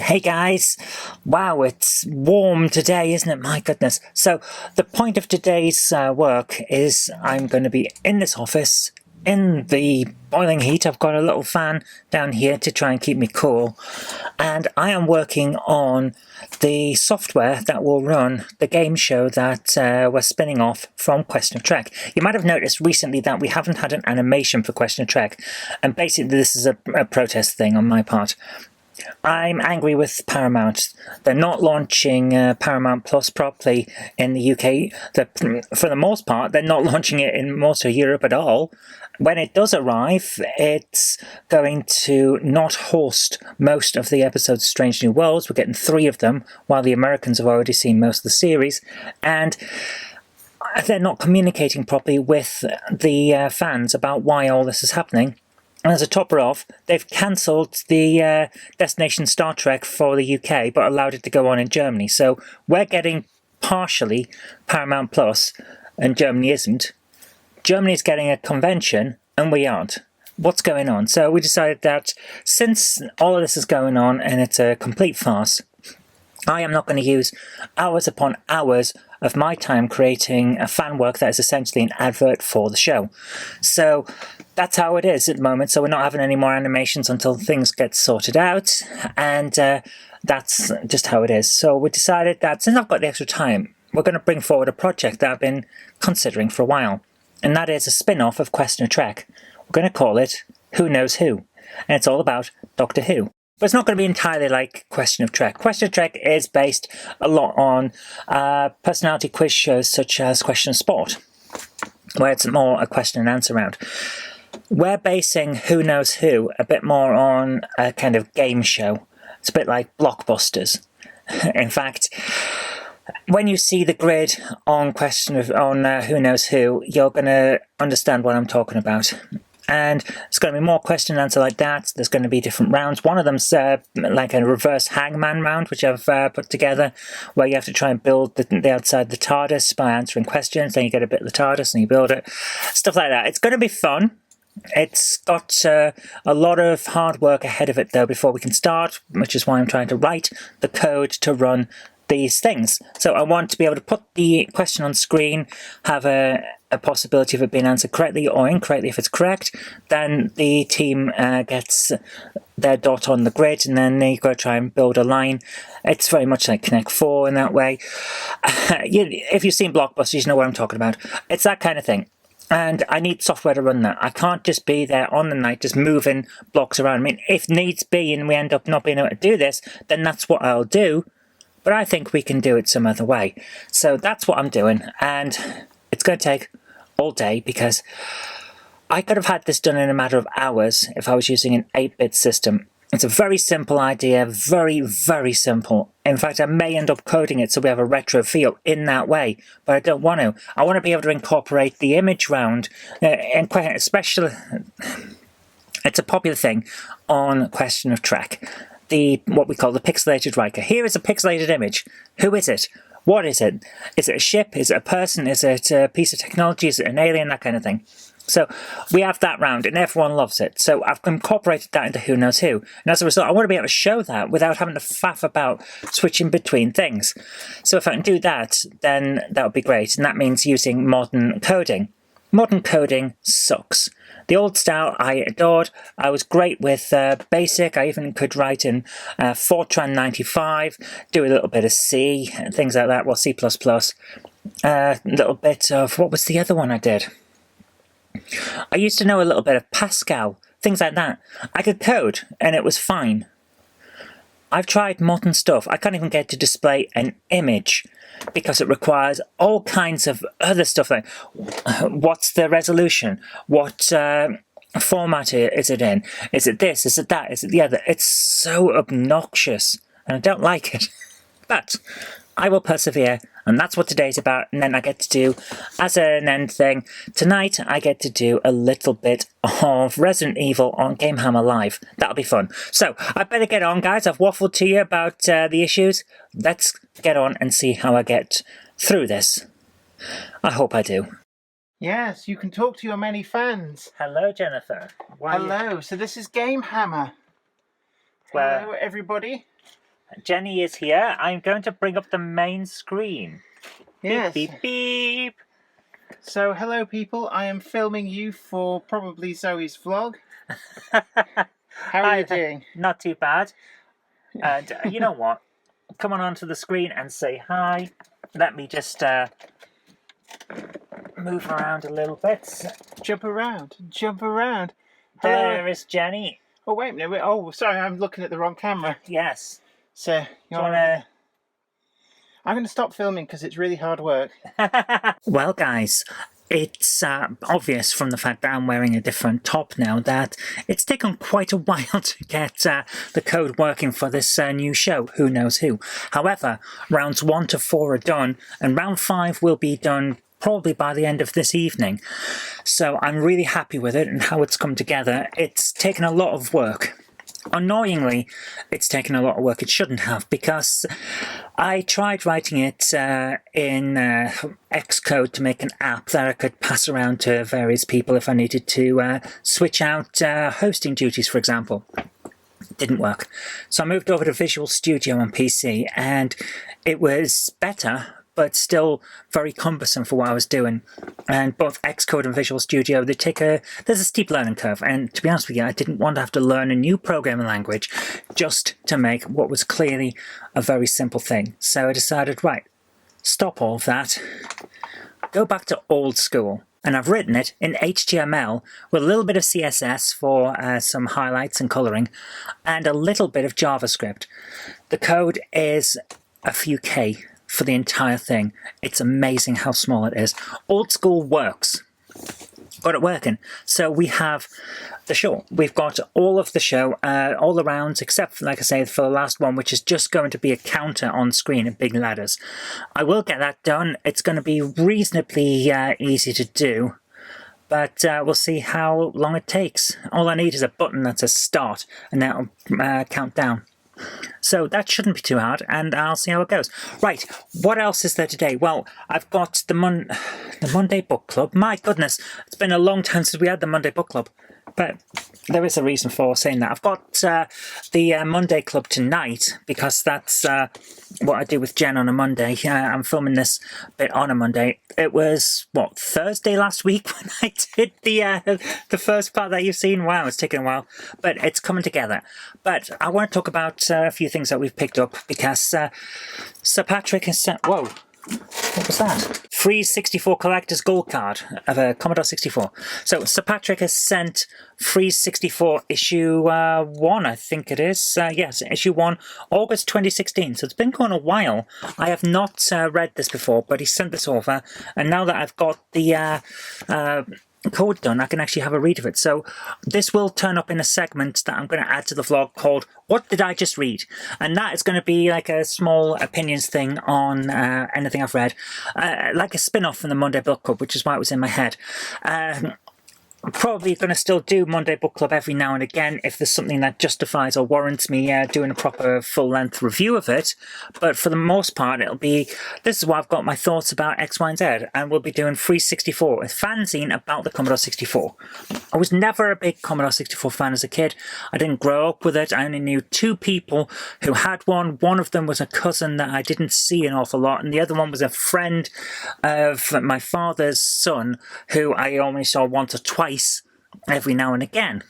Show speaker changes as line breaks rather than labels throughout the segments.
Hey guys, wow, it's warm today, isn't it? My goodness. So the point of today's work is I'm going to be in this office in the boiling heat. I've got a little fan down here to try and keep me cool, and I am working on the software that will run the game show that we're spinning off from Question of Trek. You might have noticed recently that we haven't had an animation for Question of Trek, and basically this is a protest thing on my part. I'm angry with Paramount. They're not launching Paramount Plus properly in the UK. For the most part, they're not launching it in most of Europe at all. When it does arrive, it's going to not host most of the episodes of Strange New Worlds. We're getting 3 of them, while the Americans have already seen most of the series. And they're not communicating properly with the fans about why all this is happening. And as a topper off, they've cancelled the Destination Star Trek for the UK, but allowed it to go on in Germany. So we're getting partially Paramount Plus, and Germany isn't. Germany's getting a convention, and we aren't. What's going on? So we decided that since all of this is going on, and it's a complete farce, I am not going to use hours upon hours of my time creating a fan work that is essentially an advert for the show. So that's how it is at the moment. So we're not having any more animations until things get sorted out, and that's just how it is. So we decided that since I've got the extra time, we're going to bring forward a project that I've been considering for a while, and that is a spin-off of Question of Trek. We're going to call it Who Knows Who, and it's all about Doctor Who. But it's not going to be entirely like Question of Trek. Question of Trek is based a lot on personality quiz shows such as Question of Sport, where it's more a question and answer round. We're basing Who Knows Who a bit more on a kind of game show. It's a bit like Blockbusters. In fact, when you see the grid on Who Knows Who, you're going to understand what I'm talking about. And it's going to be more question and answer like that. There's going to be different rounds. One of them's like a reverse hangman round, which I've put together, where you have to try and build the outside the TARDIS by answering questions. Then you get a bit of the TARDIS and you build it. Stuff like that. It's going to be fun. It's got a lot of hard work ahead of it, though, before we can start, which is why I'm trying to write the code to run these things. So I want to be able to put the question on screen, have a possibility of it being answered correctly or incorrectly. If it's correct, then the team gets their dot on the grid, and then you've got to try and build a line. It's very much like Connect 4 in that way. If you've seen Blockbusters, you know what I'm talking about. It's that kind of thing. And I need software to run that. I can't just be there on the night just moving blocks around. I mean, if needs be and we end up not being able to do this, then that's what I'll do. But I think we can do it some other way. So that's what I'm doing. And it's going to take all day, because I could have had this done in a matter of hours if I was using an 8-bit system. It's a very simple idea, very, very simple. In fact, I may end up coding it so we have a retro feel in that way, but I don't want to. I want to be able to incorporate the image round, and especially, it's a popular thing on Question of Trek. What we call the pixelated Riker. Here is a pixelated image. Who is it? What is it? Is it a ship? Is it a person? Is it a piece of technology? Is it an alien? That kind of thing. So we have that round, and everyone loves it. So I've incorporated that into Who Knows Who. And as a result, I want to be able to show that without having to faff about switching between things. So if I can do that, then that would be great. And that means using modern coding. Modern coding sucks. The old style I adored. I was great with BASIC. I even could write in Fortran 95, do a little bit of C, and things like that. Well, C++. A little bit of, what was the other one I did? I used to know a little bit of Pascal, things like that. I could code, and it was fine. I've tried modern stuff. I can't even get to display an image because it requires all kinds of other stuff, like what's the resolution? What format is it in? Is it this? Is it that? Is it the other? It's so obnoxious, and I don't like it. But I will persevere, and that's what today's about. And then I get to do, as an end thing, tonight I get to do a little bit of Resident Evil on Game Hammer Live. That'll be fun. So I better get on, guys. I've waffled to you about the issues. Let's get on and see how I get through this. I hope I do.
Yes, you can talk to your many fans.
Hello, Jennifer.
Hello. So this is Game Hammer. Hello, everybody.
Jenny is here. I'm going to bring up the main screen.
Yes.
Beep, beep, beep.
So, hello people. I am filming you for probably Zoe's vlog. How are you doing?
Not too bad. And you know what? Come on onto the screen and say hi. Let me just move around a little bit.
Jump around. Jump around.
There is Jenny.
Oh, wait a minute. Oh, sorry. I'm looking at the wrong camera.
Yes.
So,
Do you wanna...
I'm going to stop filming because it's really hard work.
Well, guys, it's obvious from the fact that I'm wearing a different top now that it's taken quite a while to get the code working for this new show, Who Knows Who. However, rounds 1 to 4 are done, and round 5 will be done probably by the end of this evening. So I'm really happy with it and how it's come together. It's taken a lot of work. Annoyingly, it's taken a lot of work. It shouldn't have, because I tried writing it in Xcode to make an app that I could pass around to various people if I needed to switch out hosting duties, for example. It didn't work. So I moved over to Visual Studio on PC, and it was better, but still very cumbersome for what I was doing. And both Xcode and Visual Studio, there's a steep learning curve. And to be honest with you, I didn't want to have to learn a new programming language just to make what was clearly a very simple thing. So I decided, right, stop all of that, go back to old school. And I've written it in HTML with a little bit of CSS for some highlights and coloring, and a little bit of JavaScript. The code is a few K for the entire thing. It's amazing how small it is. Old school works. Got it working. So we have the show. We've got all of the show, all the rounds, except, like I say, for the last one, which is just going to be a counter on screen in big letters. I will get that done. It's going to be reasonably easy to do, but we'll see how long it takes. All I need is a button that says start, and that'll count down. So that shouldn't be too hard, and I'll see how it goes. Right, what else is there today? Well, I've got the Monday Book Club. My goodness, it's been a long time since we had the Monday Book Club. But there is a reason for saying that. I've got the Monday Club tonight, because that's what I do with Jen on a Monday. I'm filming this bit on a Monday. It was, what, Thursday last week when I did the first part that you've seen? Wow, it's taken a while. But it's coming together. But I want to talk about a few things that we've picked up, because Sir Patrick has sent... Whoa. What was that? Free 64 collector's gold card of a Commodore 64. So Sir Patrick has sent Free 64 issue 1, I think it is. Yes, issue 1, August 2016. So it's been going a while. I have not read this before, but he sent this over. And now that I've got the code done, I can actually have a read of it. So this will turn up in a segment that I'm going to add to the vlog called What Did I Just Read? And that is going to be like a small opinions thing on anything I've read, like a spin-off from the Monday Book Club, which is why it was in my head. I'm probably going to still do Monday Book Club every now and again if there's something that justifies or warrants me doing a proper full-length review of it. But for the most part, it'll be, this is what I've got my thoughts about X, Y, and Z, and we'll be doing Free 64, a fanzine about the Commodore 64. I was never a big Commodore 64 fan as a kid. I didn't grow up with it. I only knew 2 people who had one. One of them was a cousin that I didn't see an awful lot, and the other one was a friend of my father's son who I only saw once or twice every now and again.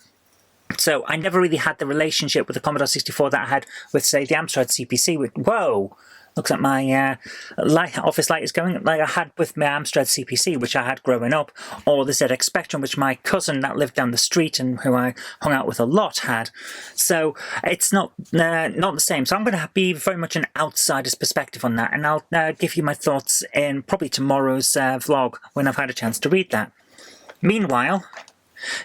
So I never really had the relationship with the Commodore 64 that I had with, say, the Amstrad CPC. Whoa! Looks like my office light is going, like I had with my Amstrad CPC, which I had growing up, or the ZX Spectrum, which my cousin that lived down the street and who I hung out with a lot had. So it's not the same. So I'm going to be very much an outsider's perspective on that, and I'll give you my thoughts in probably tomorrow's vlog when I've had a chance to read that. Meanwhile,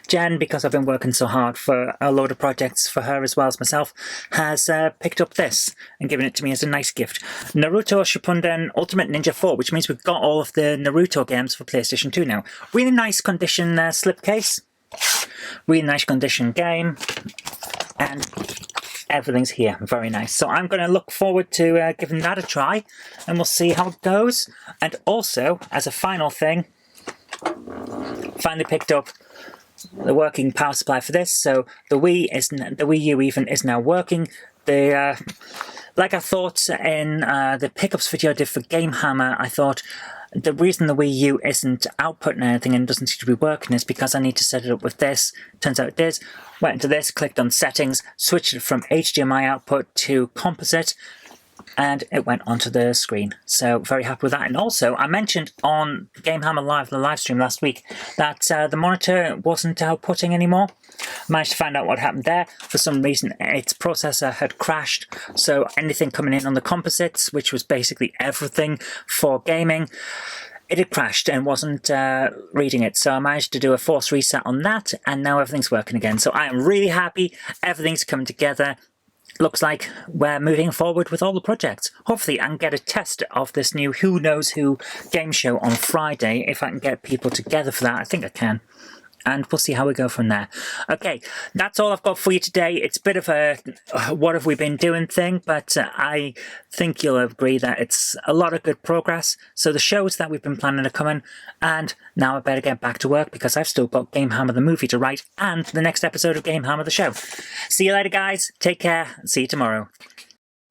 Jen, because I've been working so hard for a load of projects for her as well as myself, has picked up this and given it to me as a nice gift. Naruto Shippuden Ultimate Ninja 4, which means we've got all of the Naruto games for PlayStation 2 now. Really nice condition slipcase. Really nice condition game. And everything's here. Very nice. So I'm going to look forward to giving that a try, and we'll see how it goes. And also, as a final thing, finally picked up the working power supply for this. So the Wii U even is now working. The Like I thought in the pickups video I did for Game Hammer, I thought the reason the Wii U isn't outputting anything and doesn't seem to be working is because I need to set it up with this. Turns out it is. Went into this, clicked on settings, switched it from HDMI output to composite, and it went onto the screen. So very happy with that. And also, I mentioned on Game Hammer Live, the live stream last week, that the monitor wasn't outputting anymore. Managed to find out what happened there. For some reason, its processor had crashed. So anything coming in on the composites, which was basically everything for gaming, it had crashed and wasn't reading it. So I managed to do a force reset on that, and now everything's working again. So I am really happy. Everything's coming together. Looks like we're moving forward with all the projects. Hopefully I can get a test of this new Who Knows Who game show on Friday. If I can get people together for that, I think I can. And we'll see how we go from there. Okay, that's all I've got for you today. It's a bit of a what have we been doing thing, but I think you'll agree that it's a lot of good progress. So the shows that we've been planning are coming, and now I better get back to work because I've still got Game Hammer the movie to write and the next episode of Game Hammer the show. See you later, guys. Take care. See you tomorrow.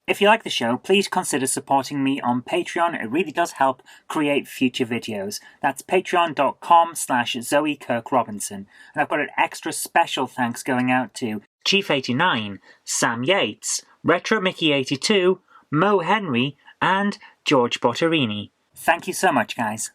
If you like the show, please consider supporting me on Patreon. It really does help create future videos. That's patreon.com/Zoe Kirk-Robinson. And I've got an extra special thanks going out to Chief89, Sam Yates, Retro Mickey82, Mo Henry, and George Botterini. Thank you so much, guys.